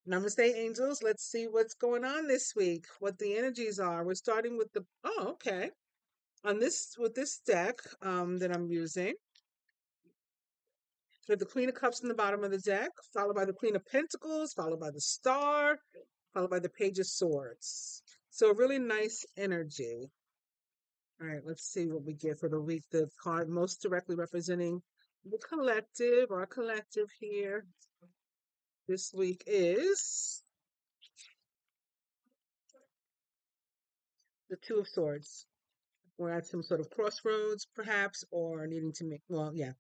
Namaste, angels. Let's see what's going on this week, what the energies are. We're starting with the, oh, okay. With this deck that I'm using, we have the Queen of Cups in the bottom of the deck, followed by the Queen of Pentacles, followed by the Star, followed by the Page of Swords. So a really nice energy. All right, let's see what we get for the week. The card most directly representing the collective, our collective here this week is the Two of Swords. We're at some sort of crossroads, perhaps, or needing to make, well, yeah,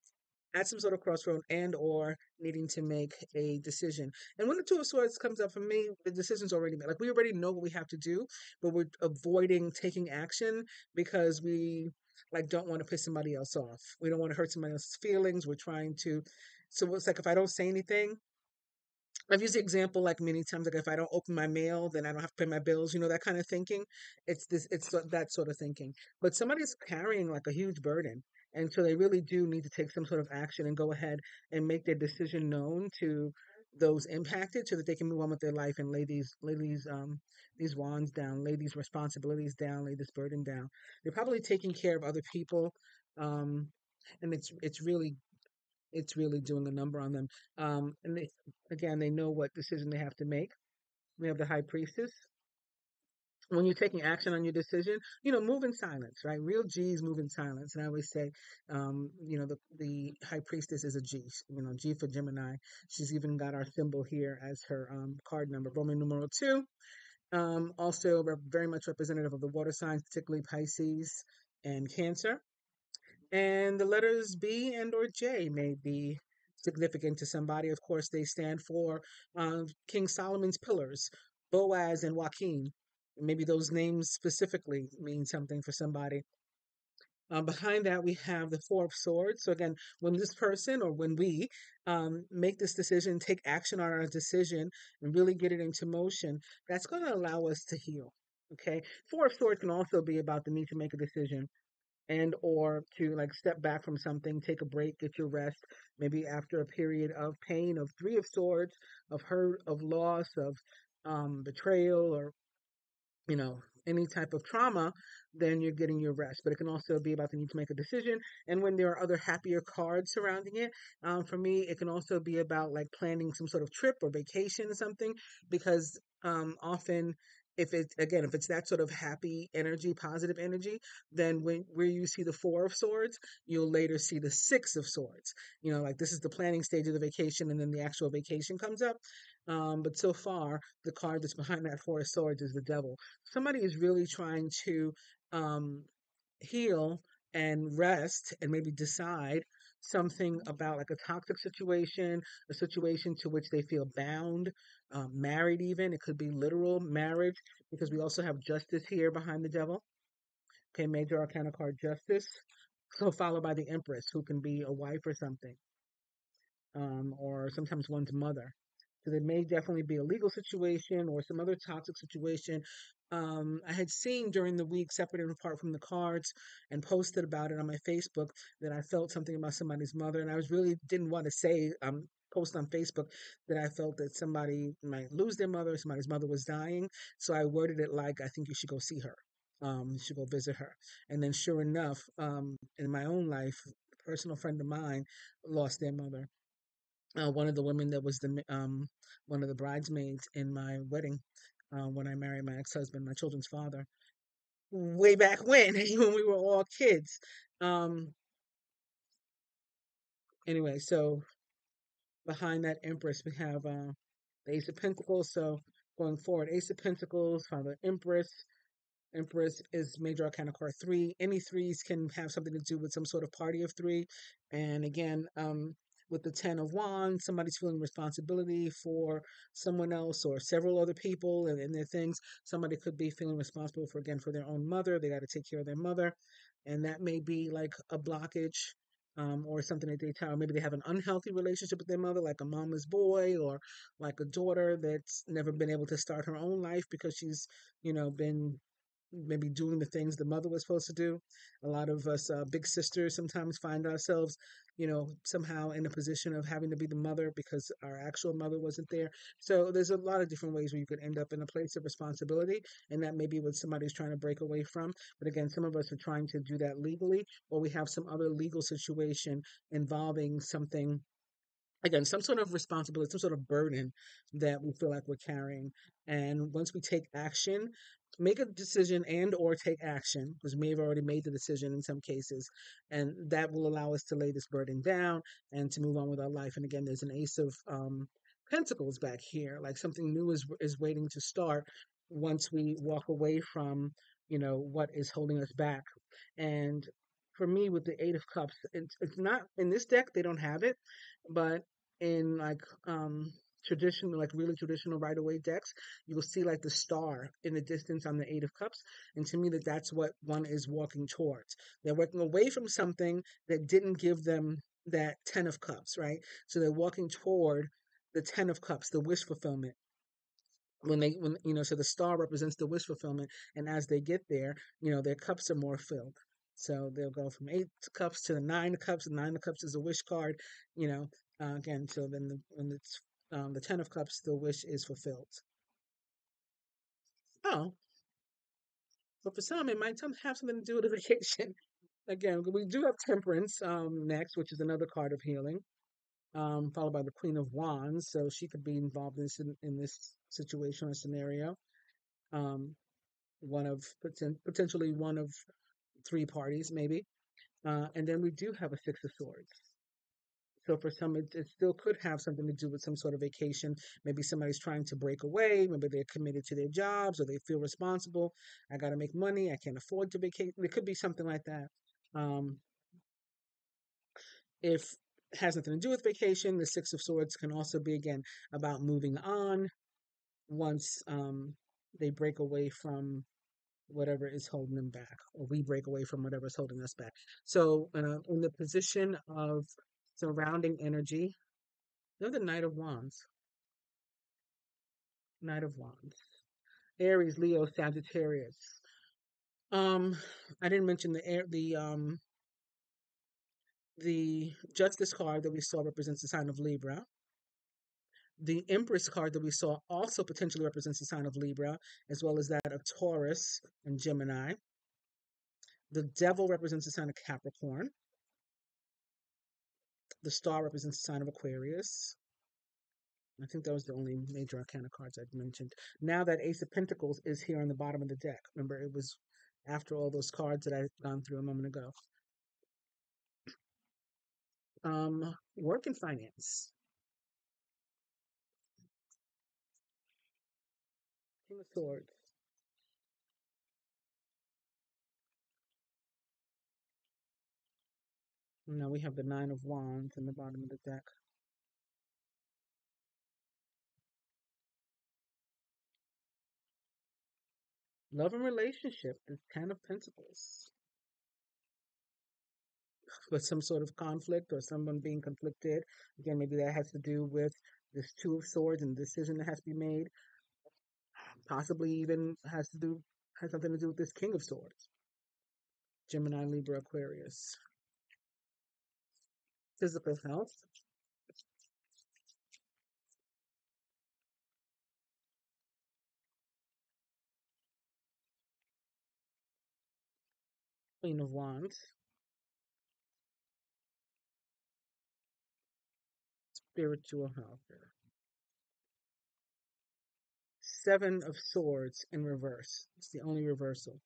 at some sort of crossroad and or needing to make a decision. And when the Two of Swords comes up for me, the decision's already made. Like we already know what we have to do, but we're avoiding taking action because we like don't want to piss somebody else off. We don't want to hurt somebody else's feelings. We're trying to. So it's like if I don't say anything, I've used the example like many times, like if I don't open my mail, then I don't have to pay my bills, that kind of thinking. That sort of thinking. But somebody's carrying like a huge burden. And so they really do need to take some sort of action and go ahead and make their decision known to those impacted so that they can move on with their life and lay these wands down, lay these responsibilities down, lay this burden down. They're probably taking care of other people. Um, and it's really doing a number on them. And again, they know what decision they have to make. We have the high priestess. When you're taking action on your decision, move in silence, right? Real G's move in silence. And I always say, the high priestess is a G, G for Gemini. She's even got our symbol here as her card number, Roman numeral 2. Also very much representative of the water signs, particularly Pisces and Cancer. And the letters B and or J may be significant to somebody. Of course, they stand for King Solomon's pillars, Boaz and Joachim. Maybe those names specifically mean something for somebody. Behind that, we have the Four of Swords. So again, when this person or when we make this decision, take action on our decision, and really get it into motion, that's going to allow us to heal. Okay. Four of Swords can also be about the need to make a decision and or to like step back from something, take a break, get your rest, maybe after a period of pain, of Three of Swords, of hurt, of loss, of betrayal, or any type of trauma, then you're getting your rest. But it can also be about the need to make a decision. And when there are other happier cards surrounding it, for me, it can also be about like planning some sort of trip or vacation or something, because often if it's that sort of happy energy, positive energy, then where you see the Four of Swords, you'll later see the Six of Swords. Like this is the planning stage of the vacation, and then the actual vacation comes up. But so far, the card that's behind that Four of Swords is the Devil. Somebody is really trying to um, heal and rest and maybe decide something about like a toxic situation, a situation to which they feel bound, married even. It could be literal marriage because we also have Justice here behind the Devil. Okay, Major Arcana card Justice. So followed by the Empress, who can be a wife or something, or sometimes one's mother. So there may definitely be a legal situation or some other toxic situation. I had seen during the week, separate and apart from the cards, and posted about it on my Facebook that I felt something about somebody's mother, and I was really didn't want to say post on Facebook that I felt that somebody might lose their mother, somebody's mother was dying. So I worded it like, I think you should go see her. You should go visit her. And then sure enough, in my own life, a personal friend of mine lost their mother. One of the women that was one of the bridesmaids in my wedding, when I married my ex-husband, my children's father, way back when, when we were all kids. Um, anyway, so behind that Empress, we have the Ace of Pentacles. So going forward, Ace of Pentacles, Father Empress. Empress is Major Arcana card 3. Any threes can have something to do with some sort of party of 3. And again, with the Ten of Wands, somebody's feeling responsibility for someone else or several other people and their things. Somebody could be feeling responsible for their own mother. They got to take care of their mother. And that may be like a blockage, or something that they tell. Maybe they have an unhealthy relationship with their mother, like a mama's boy, or like a daughter that's never been able to start her own life because she's, been maybe doing the things the mother was supposed to do. A lot of us big sisters sometimes find ourselves, somehow in a position of having to be the mother because our actual mother wasn't there. So there's a lot of different ways where you could end up in a place of responsibility, and that may be what somebody's trying to break away from. But again, some of us are trying to do that legally, or we have some other legal situation involving something, again, some sort of responsibility, some sort of burden that we feel like we're carrying. And once we take action, make a decision and or take action, because we may have already made the decision in some cases, and that will allow us to lay this burden down and to move on with our life. And again, there's an ace of pentacles back here, like something new is waiting to start once we walk away from what is holding us back. And for me, with the Eight of Cups, it's not in this deck, they don't have it, but in like traditional, like really traditional Rider Waite decks, you will see like the star in the distance on the Eight of Cups. And to me, that's what one is walking towards. They're working away from something that didn't give them that Ten of Cups, right? So they're walking toward the Ten of Cups, the wish fulfillment. So the star represents the wish fulfillment, and as they get there, their cups are more filled. So they'll go from Eight Cups to the Nine of Cups. The Nine of Cups is a wish card, you know. Again, so then when it's the Ten of Cups, the wish is fulfilled. Oh, but for some, it might have something to do with a vacation. Again, we do have Temperance next, which is another card of healing, followed by the Queen of Wands. So she could be involved in this situation or scenario. Um, potentially one of three parties, maybe. And then we do have a Six of Swords. So for some, it still could have something to do with some sort of vacation. Maybe somebody's trying to break away. Maybe they're committed to their jobs or they feel responsible. I got to make money. I can't afford to vacate. It could be something like that. Um, if it has nothing to do with vacation, the Six of Swords can also be, again, about moving on once they break away from whatever is holding them back, or we break away from whatever is holding us back. So, in the position of surrounding energy, they're the Knight of Wands. Knight of Wands. Aries, Leo, Sagittarius. Um, I didn't mention the Justice card that we saw represents the sign of Libra. The Empress card that we saw also potentially represents the sign of Libra, as well as that of Taurus and Gemini. The Devil represents the sign of Capricorn. The Star represents the sign of Aquarius. I think that was the only major arcana cards I'd mentioned. Now that Ace of Pentacles is here on the bottom of the deck. Remember, it was after all those cards that I'd gone through a moment ago. Work and finance. King of Swords. Now we have the Nine of Wands in the bottom of the deck. Love and relationship, the Ten of Pentacles. With some sort of conflict or someone being conflicted. Again, maybe that has to do with this Two of Swords and the decision that has to be made. Possibly even has something to do with this King of Swords. Gemini, Libra, Aquarius. Physical health. Queen of Wands. Spiritual health. Seven of Swords in reverse. It's the only reversal.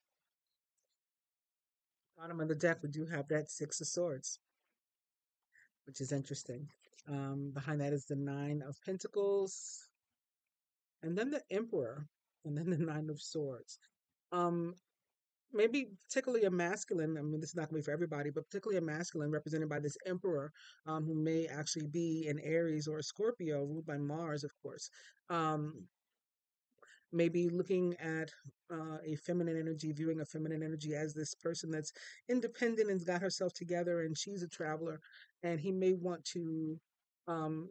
Bottom of the deck, we do have that Six of Swords, which is interesting. Behind that is the Nine of Pentacles, and then the Emperor, and then the Nine of Swords. Um, Maybe particularly a masculine. I mean, this is not going to be for everybody, but particularly a masculine represented by this Emperor, who may actually be an Aries or a Scorpio, ruled by Mars, of course. Maybe looking at a feminine energy, viewing a feminine energy as this person that's independent and's got herself together, and she's a traveler, and he may want to um,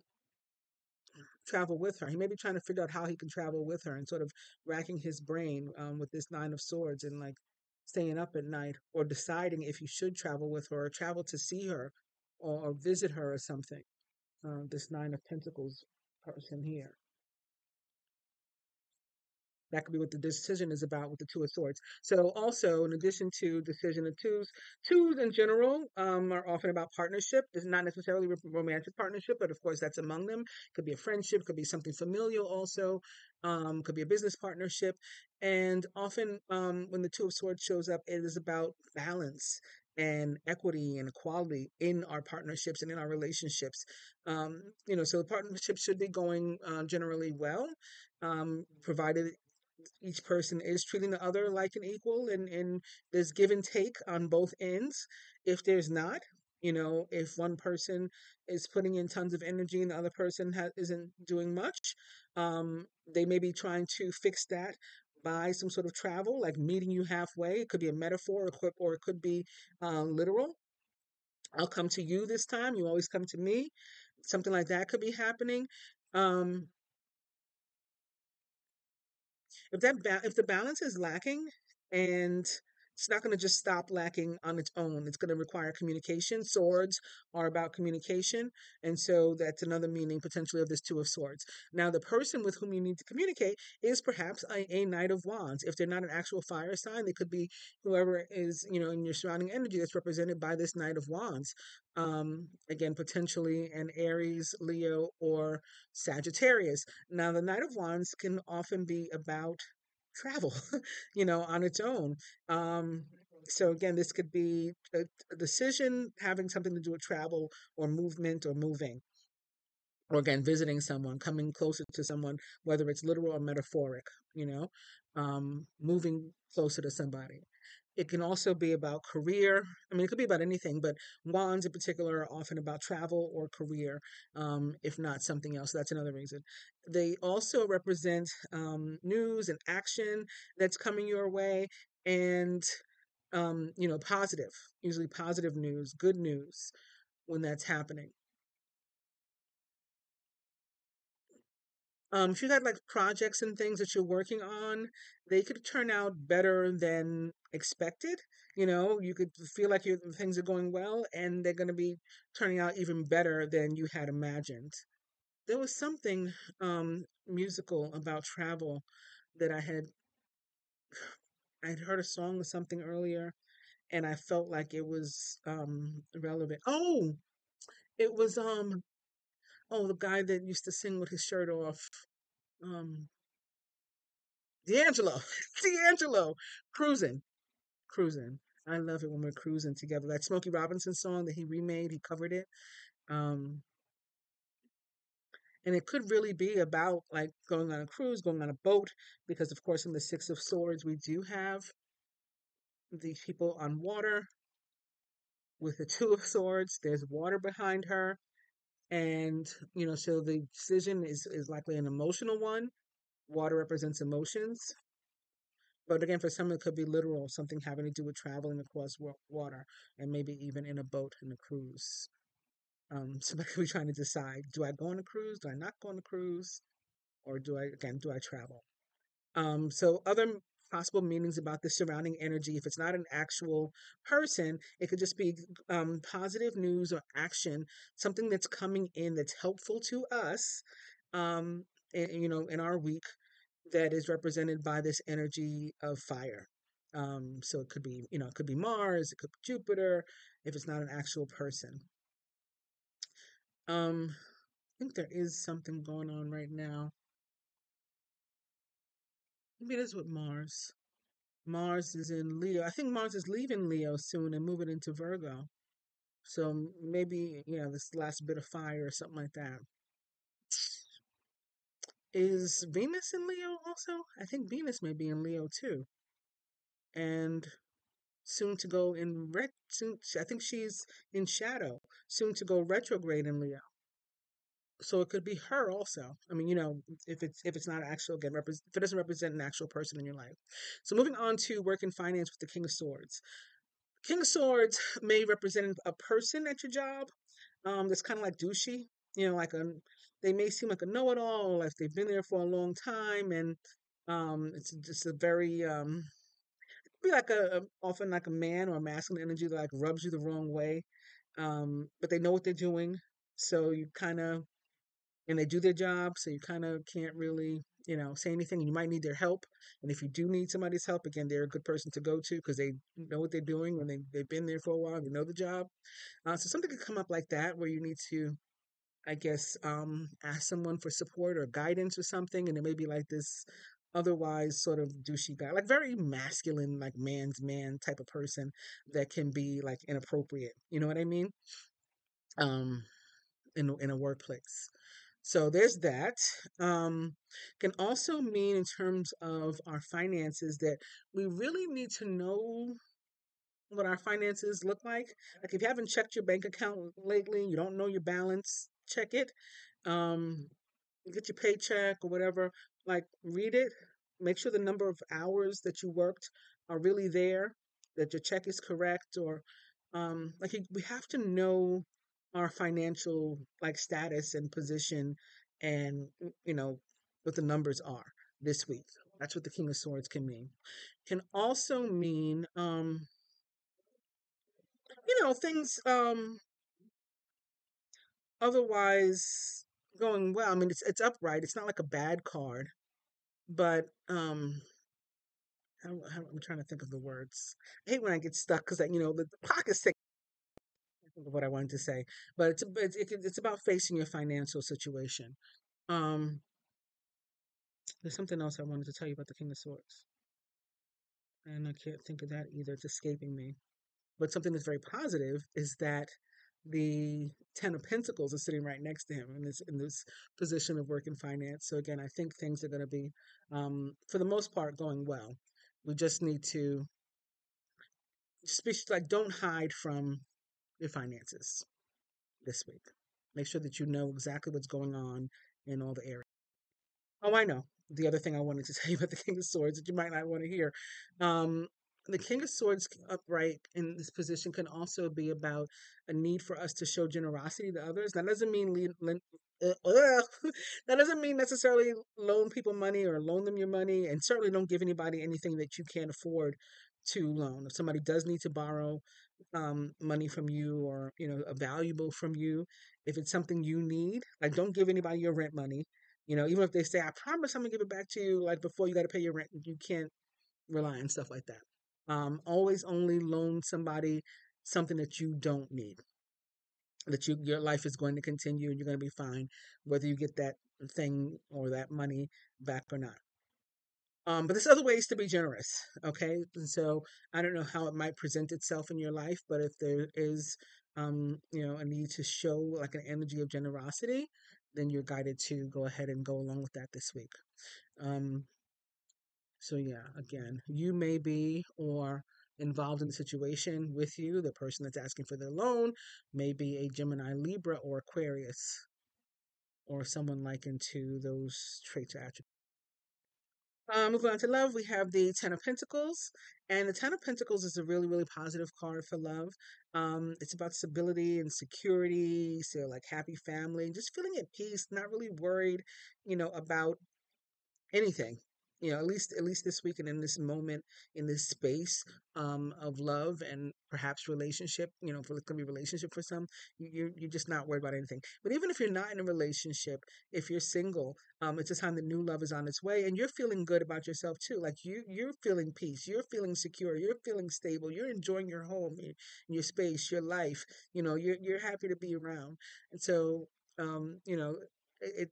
travel with her. He may be trying to figure out how he can travel with her and sort of racking his brain with this Nine of Swords and like staying up at night or deciding if he should travel with her or travel to see her or visit her or something. This Nine of Pentacles person here. That could be what the decision is about with the Two of Swords. So also, in addition to decision of twos in general are often about partnership. It's not necessarily romantic partnership, but of course that's among them. Could be a friendship, could be something familial also, could be a business partnership. And often when the Two of Swords shows up, it is about balance and equity and equality in our partnerships and in our relationships. So the partnership should be going generally well, provided each person is treating the other like an equal and there's give and take on both ends. If there's not, if one person is putting in tons of energy and the other person isn't doing much, they may be trying to fix that by some sort of travel, like meeting you halfway. It could be a metaphor or it could be literal. I'll come to you this time. You always come to me. Something like that could be happening. Um, if the balance is lacking and it's not going to just stop lacking on its own, it's going to require communication. Swords are about communication, and so that's another meaning potentially of this Two of Swords. Now the person with whom you need to communicate is perhaps a Knight of Wands. If they're not an actual fire sign, they could be whoever is in your surrounding energy that's represented by this Knight of Wands. Again, potentially an Aries, Leo, or Sagittarius. Now, the Knight of Wands can often be about travel, on its own. Um, so again, this could be a decision having something to do with travel or movement or moving, or again, visiting someone, coming closer to someone, whether it's literal or metaphoric, moving closer to somebody. It can also be about career. I mean, it could be about anything, but wands in particular are often about travel or career, if not something else. That's another reason. They also represent news and action that's coming your way, and positive, usually positive news, good news when that's happening. If you got like projects and things that you're working on, they could turn out better than expected. You could feel like things are going well, and they're going to be turning out even better than you had imagined. There was something musical about travel that I'd heard a song or something earlier, and I felt like it was relevant. Oh, it was the guy that used to sing with his shirt off. Um, D'Angelo, D'Angelo, cruising, cruising. I love it when we're cruising together. That Smokey Robinson song that he remade, he covered it. Um, and it could really be about like going on a cruise, going on a boat, because of course in the Six of Swords we do have these people on water. With the Two of Swords, there's water behind her, and so the decision is likely an emotional one. Water represents emotions. But again, for some, it could be literal, something having to do with traveling across water and maybe even in a boat in a cruise. Somebody could be trying to decide, do I go on a cruise? Do I not go on a cruise? Or do I travel? So other possible meanings about the surrounding energy, if it's not an actual person, it could just be positive news or action, something that's coming in that's helpful to us, um, in our week, that is represented by this energy of fire. So it could be Mars, it could be Jupiter, if it's not an actual person. I think there is something going on right now. Maybe it is with Mars. Mars is in Leo. I think Mars is leaving Leo soon and moving into Virgo. So maybe, this last bit of fire or something like that. Is Venus in Leo also? I think Venus may be in Leo too. And soon to go in soon, I think she's in shadow, soon to go retrograde in Leo. So it could be her also. I mean, if it's not actual, again, if it doesn't represent an actual person in your life. So moving on to work and finance with the King of Swords. King of Swords may represent a person at your job, that's kind of like douchey, like they may seem like a know-it-all, like they've been there for a long time, and it's just a very be like often like a man or a masculine energy that like rubs you the wrong way. But they know what they're doing, so you kind of and they do their job, so you kind of can't really, say anything. And you might need their help, and if you do need somebody's help, again, they're a good person to go to because they know what they're doing and they've been there for a while. They know the job. So something could come up like that where you need to, I guess, ask someone for support or guidance or something, and it may be like this otherwise sort of douchey guy, like very masculine, like man's man type of person that can be like inappropriate. You know what I mean? Um, in a workplace. So there's that. Um, can also mean in terms of our finances that we really need to know what our finances look like. Like if you haven't checked your bank account lately, you don't know your balance, check it. Um, get your paycheck or whatever, like read it, make sure the number of hours that you worked are really there, that your check is correct, or we have to know our financial like status and position, and what the numbers are this week. That's what the King of Swords can mean. Can also mean things otherwise going well. I mean, it's upright. It's not like a bad card, but I'm trying to think of the words. I hate when I get stuck because the clock is ticking. I think of what I wanted to say, but it's about facing your financial situation. Um, there's something else I wanted to tell you about the King of Swords, and I can't think of that either. It's escaping me. But something that's very positive is that the Ten of Pentacles is sitting right next to him in this position of work and finance. So again, I think things are going to be, for the most part, going well. We just need to just be like, don't hide from your finances this week. Make sure that you know exactly what's going on in all the areas. Oh, I know. The other thing I wanted to tell you about the King of Swords that you might not want to hear. Um, the King of Swords upright in this position can also be about a need for us to show generosity to others. That doesn't mean that doesn't mean necessarily loan people money or loan them your money, and certainly don't give anybody anything that you can't afford to loan. If somebody does need to borrow money from you, or a valuable from you, if it's something you need, like don't give anybody your rent money. Even if they say, I promise I'm gonna give it back to you, like before you got to pay your rent, you can't rely on stuff like that. Always only loan somebody something that you don't need, that your life is going to continue and you're going to be fine, whether you get that thing or that money back or not. But there's other ways to be generous, okay? And so I don't know how it might present itself in your life, but if there is, a need to show like an energy of generosity, then you're guided to go ahead and go along with that this week. Um, so yeah, again, you may be or involved in the situation with you. The person that's asking for their loan may be a Gemini, Libra, or Aquarius, or someone likened to those traits or attributes. Moving on to love, we have the Ten of Pentacles, and the Ten of Pentacles is a really, really positive card for love. It's about stability and security, so like happy family, just feeling at peace, not really worried, about anything. At least this week and in this moment, in this space of love and perhaps relationship. For it could be relationship for some, you're just not worried about anything. But even if you're not in a relationship, if you're single, it's a time that new love is on its way, and you're feeling good about yourself too. Like you're feeling peace, you're feeling secure, you're feeling stable, you're enjoying your home, your space, your life. You're happy to be around, and so it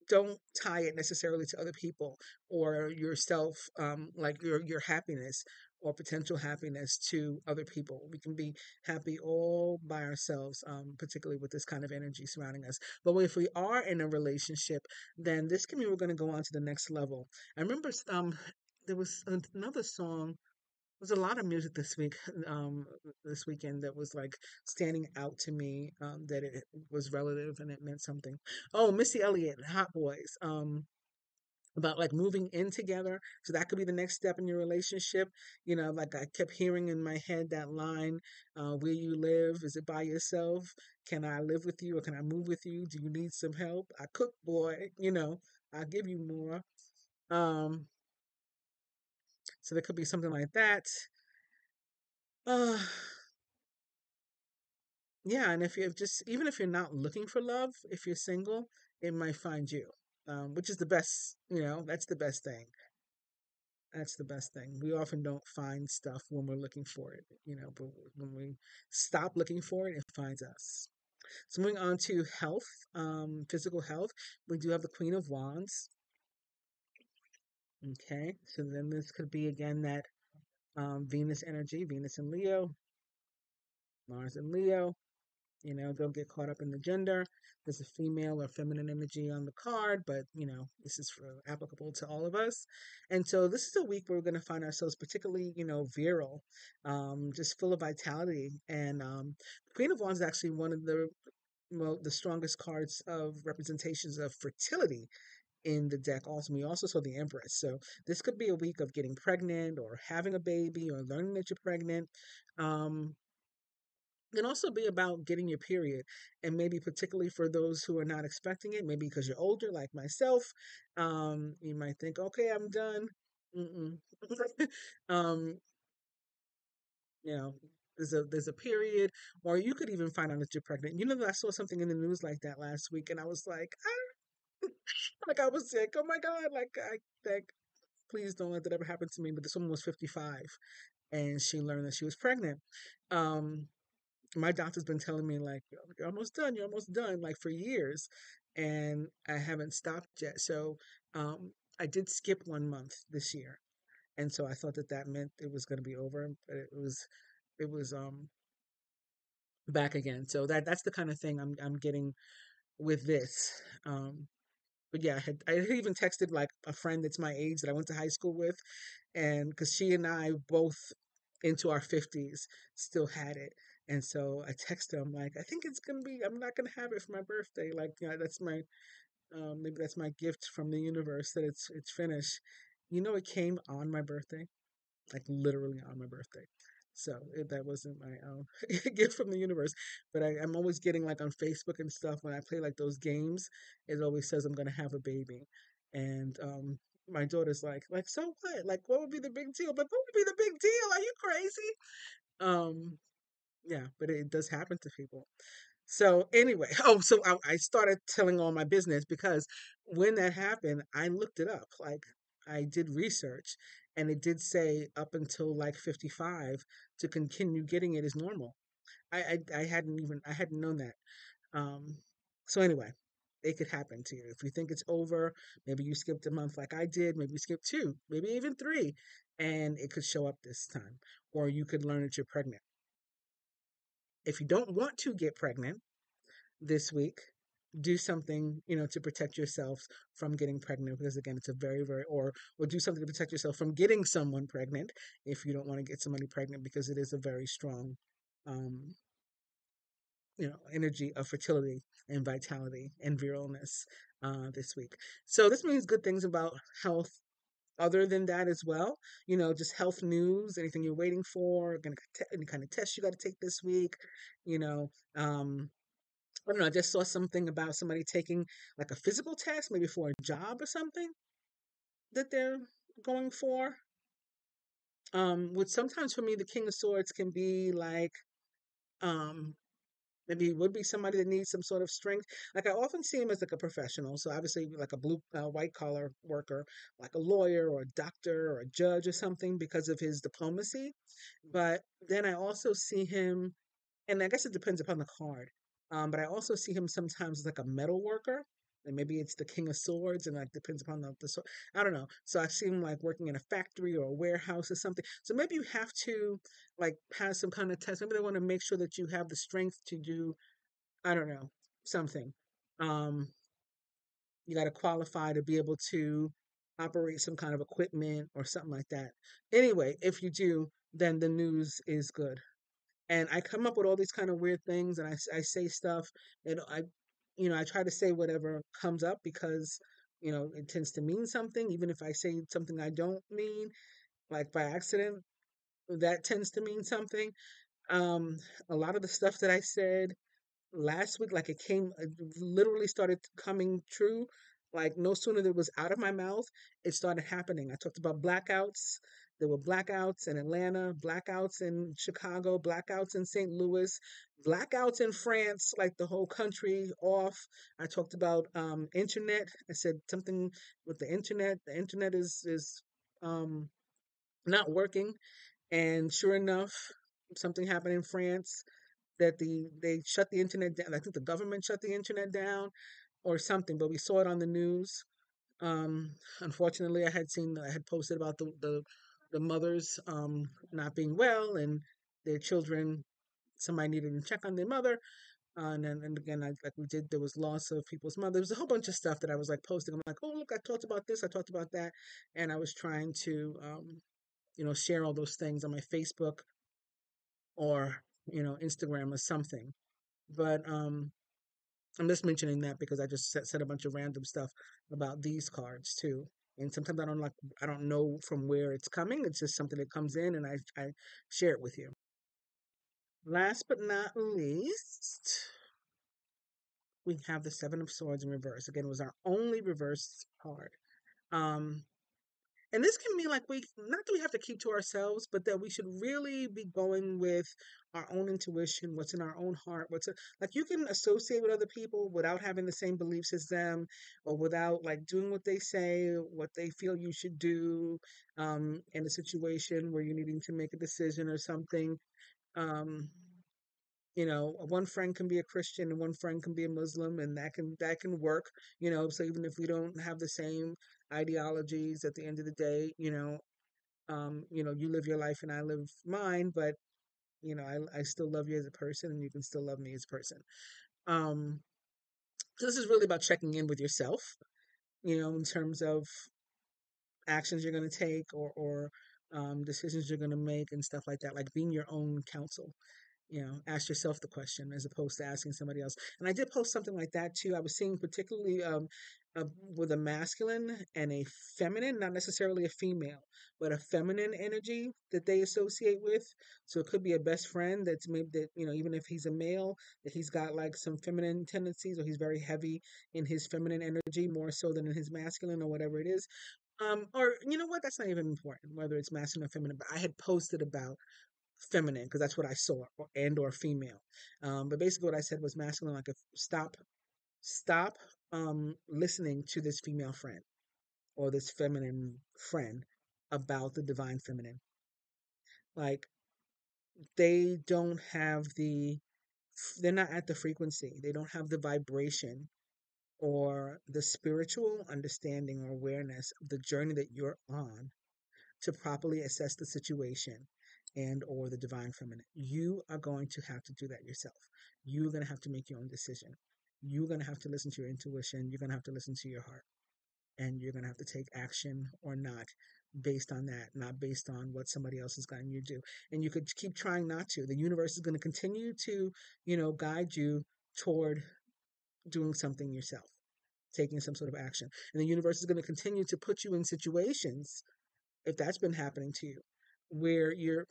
don't tie it necessarily to other people or yourself, like your happiness or potential happiness to other people. We can be happy all by ourselves, particularly with this kind of energy surrounding us. But if we are in a relationship, then this can mean we're going to go on to the next level. I remember there was another song. There's a lot of music this weekend that was like standing out to me, that it was relative and it meant something. Oh, Missy Elliott, Hot Boys. about like moving in together. So that could be the next step in your relationship. Like I kept hearing in my head that line, where you live, is it by yourself? Can I live with you or can I move with you? Do you need some help? I cook, boy, I'll give you more. Um, so there could be something like that. Uh, yeah, and if you're just, even if you're not looking for love, if you're single, it might find you, which is the best, that's the best thing. That's the best thing. We often don't find stuff when we're looking for it, but when we stop looking for it, it finds us. So moving on to health, physical health, we do have the Queen of Wands. Okay, so then this could be again that Venus energy, Venus and Leo, Mars and Leo. Don't get caught up in the gender. There's a female or feminine energy on the card, but this is for applicable to all of us. And so this is a week where we're going to find ourselves particularly, virile, just full of vitality. And Queen of Wands is actually one of the strongest cards of representations of fertility in the deck. Also, we also saw the Empress. So this could be a week of getting pregnant or having a baby or learning that you're pregnant. Um, can also be about getting your period, and maybe particularly for those who are not expecting it, maybe because you're older like myself, you might think, okay, I'm done. Mm-mm. um you know there's a period, or you could even find out that you're pregnant. That I saw something in the news like that last week, and I was like, like I was sick, oh my god, like please don't let that ever happen to me. But this woman was 55 and she learned that she was pregnant. um my doctor's been telling me like, you're almost done, you're almost done, like for years, and I haven't stopped yet. So I did skip 1 month this year, and so I thought that meant it was going to be over, but it was back again. So that's the kind of thing I'm getting with this. But yeah, I had even texted like a friend that's my age that I went to high school with, and because she and I both into our 50s still had it. And so I texted her, I'm like, I think it's gonna be, I'm not gonna have it for my birthday. Like, that's my maybe that's my gift from the universe that it's finished. It came on my birthday, like literally on my birthday. So that wasn't my gift from the universe. But I'm always getting like on Facebook and stuff when I play like those games. It always says I'm gonna have a baby, and my daughter's like, so what? Like, what would be the big deal? But what would be the big deal? Are you crazy? Um, yeah, but it does happen to people. So anyway, so I started telling all my business because when that happened, I looked it up. Like I did research, and it did say up until like 55 to continue getting it is normal. I hadn't known that. Um, so anyway, it could happen to you. If you think it's over, maybe you skipped a month like I did, maybe you skipped two, maybe even three, and it could show up this time. Or you could learn that you're pregnant. If you don't want to get pregnant this week, do something, to protect yourself from getting pregnant, because again, it's a very, very, or do something to protect yourself from getting someone pregnant if you don't want to get somebody pregnant, because it is a very strong um energy of fertility and vitality and virileness this week. So this means good things about health other than that as well. Just health news, anything you're waiting for, any kind of test you got to take this week. You know, I don't know. I just saw something about somebody taking like a physical test, maybe for a job or something that they're going for. Which sometimes for me, the King of Swords can be like, um, maybe it would be somebody that needs some sort of strength. Like I often see him as like a professional. So obviously like a white collar worker, like a lawyer or a doctor or a judge or something because of his diplomacy. But then I also see him, and I guess it depends upon the card. But I also see him sometimes as like a metal worker. And maybe it's the King of Swords, and like depends upon the sword. I don't know. So I see him like working in a factory or a warehouse or something. So maybe you have to like pass some kind of test. Maybe they want to make sure that you have the strength to do, I don't know, something. Um, you got to qualify to be able to operate some kind of equipment or something like that. Anyway, if you do, then the news is good. And I come up with all these kind of weird things, and I say stuff, and I try to say whatever comes up because it tends to mean something, even if I say something I don't mean, like by accident, that tends to mean something. Um, a lot of the stuff that I said last week, like it literally started coming true. Like no sooner that it was out of my mouth, it started happening. I talked about blackouts. There were blackouts in Atlanta, blackouts in Chicago, blackouts in St. Louis, blackouts in France, like the whole country off. I talked about internet. I said something with the internet. The internet is um, not working, and sure enough, something happened in France that they shut the internet down. I think the government shut the internet down or something, but we saw it on the news. Unfortunately, I had posted about the mothers not being well and their children. Somebody needed to check on their mother, and again, like we did, there was loss of people's mothers. There was a whole bunch of stuff that I was like posting. I'm like, oh look, I talked about this, I talked about that, and I was trying to share all those things on my Facebook or Instagram or something. But I'm just mentioning that because I just said a bunch of random stuff about these cards too. And sometimes I don't know from where it's coming. It's just something that comes in and I share it with you. Last but not least, we have the Seven of Swords in reverse. Again, it was our only reverse card. Um, And this can mean like not that we have to keep to ourselves, but that we should really be going with our own intuition, what's in our own heart, like you can associate with other people without having the same beliefs as them, or without like doing what they say, what they feel you should do, in a situation where you're needing to make a decision or something. Um, one friend can be a Christian and one friend can be a Muslim, and that can work. So even if we don't have the same ideologies, at the end of the day, you live your life and I live mine, but I still love you as a person, and you can still love me as a person. Um, so this is really about checking in with yourself, in terms of actions you're going to take, or decisions you're going to make and stuff like that, like being your own counsel. Ask yourself the question as opposed to asking somebody else. And I did post something like that too. I was seeing particularly with a masculine and a feminine, not necessarily a female, but a feminine energy that they associate with. So it could be a best friend that's maybe that, even if he's a male, that he's got like some feminine tendencies, or he's very heavy in his feminine energy more so than in his masculine or whatever it is. Or you know what? That's not even important, whether it's masculine or feminine. But I had posted about feminine because that's what I saw, or female. But basically, what I said was masculine. Like, stop, listening to this female friend or this feminine friend about the divine feminine. Like, they don't have they're not at the frequency. They don't have the vibration or the spiritual understanding or awareness of the journey that you're on to properly assess the situation and or the divine feminine. You are going to have to do that yourself. You're going to have to make your own decision. You're going to have to listen to your intuition. You're going to have to listen to your heart, and you're going to have to take action or not based on that, not based on what somebody else is guiding you to do. And you could keep trying not to. The universe is going to continue to guide you toward doing something yourself, taking some sort of action. And the universe is going to continue to put you in situations, if that's been happening to you, where you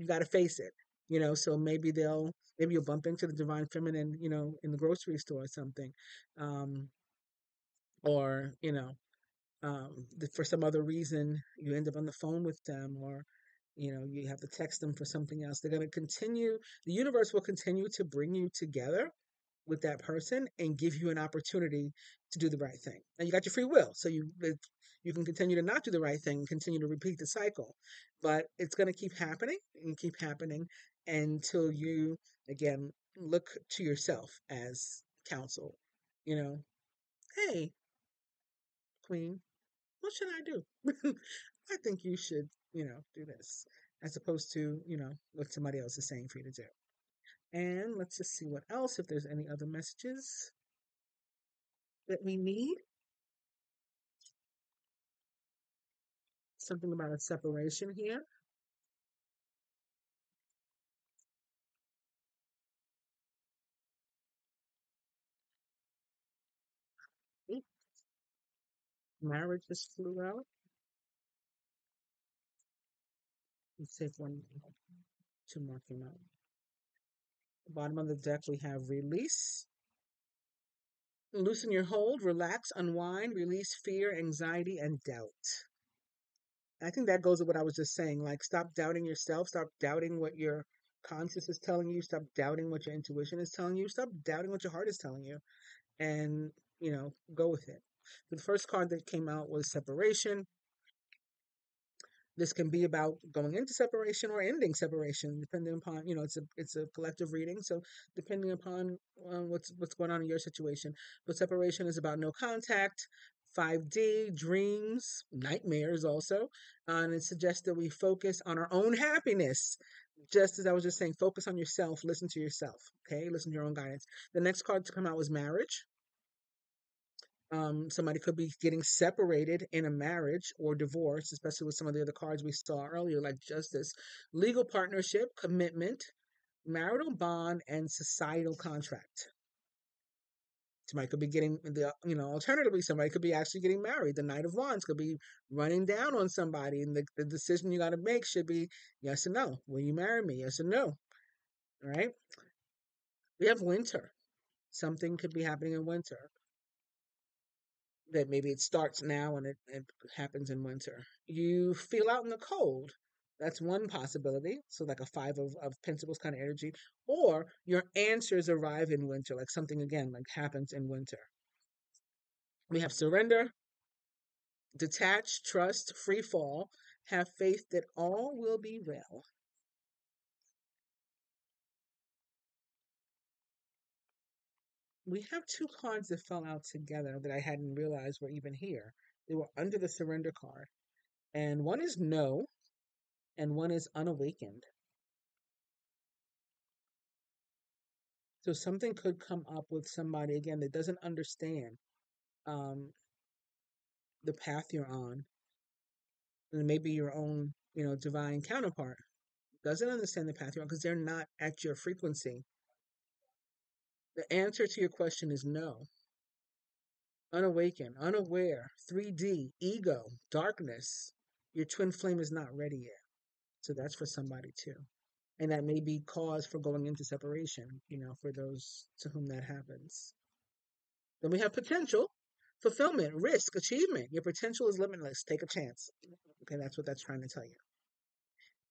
got to face it. So maybe you'll bump into the divine feminine, in the grocery store or something, um, or for some other reason you end up on the phone with them, or you have to text them for something else. They're going to continue. The universe will continue to bring you together with that person and give you an opportunity to do the right thing. And you got your free will, so you can continue to not do the right thing and continue to repeat the cycle. But it's going to keep happening and keep happening until you again look to yourself as counsel. You know, hey, queen, what should I do? I think you should, do this, as opposed to, what somebody else is saying for you to do. And let's just see what else, if there's any other messages that we need. Something about a separation here. Marriage just flew out. Let's take one to mark him out. Bottom of the deck, we have release. Loosen your hold, relax, unwind, release fear, anxiety, and doubt. I think that goes with what I was just saying. Like, stop doubting yourself, stop doubting what your conscience is telling you, stop doubting what your intuition is telling you, stop doubting what your heart is telling you, and, go with it. The first card that came out was separation. This can be about going into separation or ending separation, depending upon, it's a collective reading. So depending upon what's going on in your situation. But separation is about no contact, 5D, dreams, nightmares also. And it suggests that we focus on our own happiness. Just as I was just saying, focus on yourself, listen to yourself. Okay, listen to your own guidance. The next card to come out was marriage. Somebody could be getting separated in a marriage or divorce, especially with some of the other cards we saw earlier, like justice, legal partnership, commitment, marital bond, and societal contract. Somebody could be getting alternatively, somebody could be actually getting married. The Knight of Wands could be running down on somebody, and the decision you got to make should be yes or no. Will you marry me? Yes or no. All right. We have winter. Something could be happening in winter. That maybe it starts now and it happens in winter. You feel out in the cold. That's one possibility. So like a five of pentacles kind of energy. Or your answers arrive in winter, like something again, like happens in winter. We have surrender, detach, trust, free fall, have faith that all will be well. We have two cards that fell out together that I hadn't realized were even here. They were under the surrender card. And one is no, and one is unawakened. So something could come up with somebody again that doesn't understand um, the path you're on, and maybe your own, divine counterpart doesn't understand the path you're on because they're not at your frequency. The answer to your question is no. Unawakened, unaware, 3D, ego, darkness. Your twin flame is not ready yet. So that's for somebody too. And that may be cause for going into separation, for those to whom that happens. Then we have potential, fulfillment, risk, achievement. Your potential is limitless. Take a chance. Okay, that's what that's trying to tell you.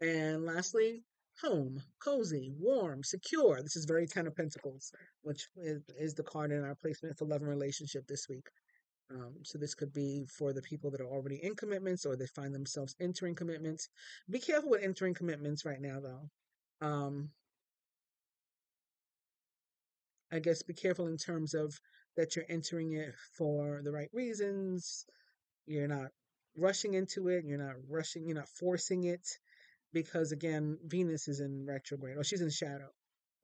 And lastly, home, cozy, warm, secure. This is very Ten of Pentacles, which is the card in our placement for love and relationship this week. So this could be for the people that are already in commitments or they find themselves entering commitments. Be careful with entering commitments right now, though. I guess be careful in terms of that you're entering it for the right reasons. You're not rushing into it. You're not forcing it because again, Venus is in retrograde or she's in shadow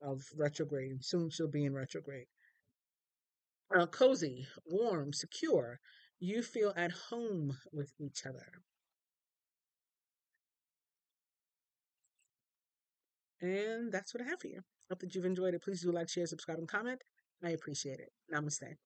of retrograde. Soon she'll be in retrograde. Cozy, warm, secure. You feel at home with each other. And that's what I have for you. Hope that you've enjoyed it. Please do like, share, subscribe, and comment. I appreciate it. Namaste.